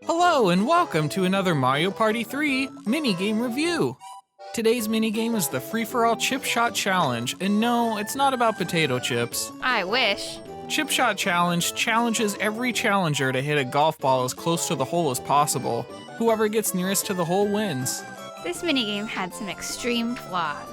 Hello and welcome to another Mario Party 3 minigame review. Today's minigame is the free-for-all chip shot challenge, and no, it's not about potato chips. I wish. Chip shot challenge challenges every challenger to hit a golf ball as close to the hole as possible. Whoever gets nearest to the hole wins. This minigame had some extreme flaws.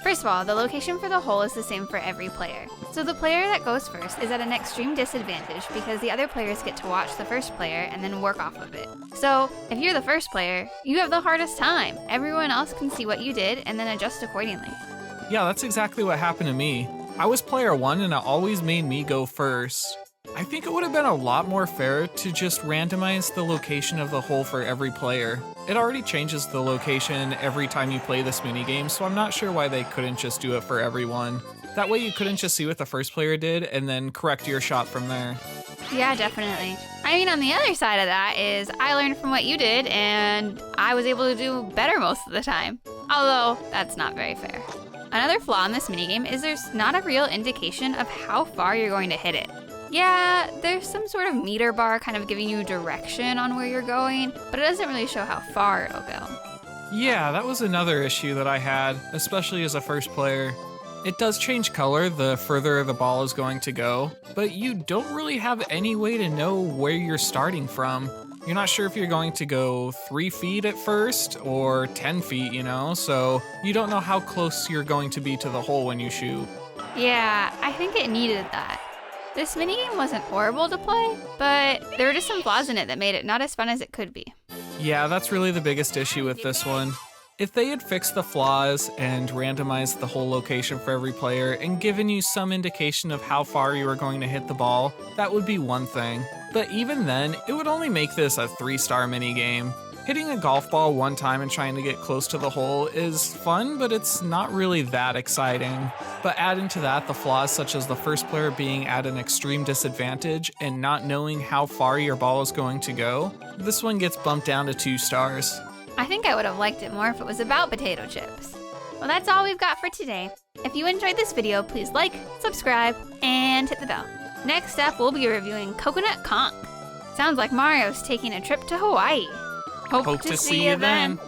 First of all, the location for the hole is the same for every player. So the player that goes first is at an extreme disadvantage because the other players get to watch the first player and then work off of it. So if you're the first player, you have the hardest time. Everyone else can see what you did and then adjust accordingly. Yeah, that's exactly what happened to me. I was player 1 and it always made me go first. I think it would have been a lot more fair to just randomize the location of the hole for every player. It already changes the location every time you play this minigame, so I'm not sure why they couldn't just do it for everyone. That way you couldn't just see what the first player did and then correct your shot from there. Yeah, definitely. I mean, on the other side of that is I learned from what you did and I was able to do better most of the time. Although, that's not very fair. Another flaw in this minigame is there's not a real indication of how far you're going to hit it. Yeah, there's some sort of meter bar kind of giving you direction on where you're going, but it doesn't really show how far it'll go. Yeah, that was another issue that I had, especially as a first player. It does change color the further the ball is going to go, but you don't really have any way to know where you're starting from. You're not sure if you're going to go 3 feet at first or 10 feet, so you don't know how close you're going to be to the hole when you shoot. Yeah, I think it needed that. This minigame wasn't horrible to play, but there were just some flaws in it that made it not as fun as it could be. Yeah, that's really the biggest issue with this one. If they had fixed the flaws and randomized the whole location for every player and given you some indication of how far you were going to hit the ball, that would be one thing. But even then, it would only make this a 3-star minigame. Hitting a golf ball one time and trying to get close to the hole is fun, but it's not really that exciting. But add into that the flaws such as the first player being at an extreme disadvantage and not knowing how far your ball is going to go, this one gets bumped down to 2 stars. I think I would have liked it more if it was about potato chips. Well, that's all we've got for today. If you enjoyed this video, please like, subscribe, and hit the bell. Next up, we'll be reviewing Coconut Conch. Sounds like Mario's taking a trip to Hawaii. Hope to see you then.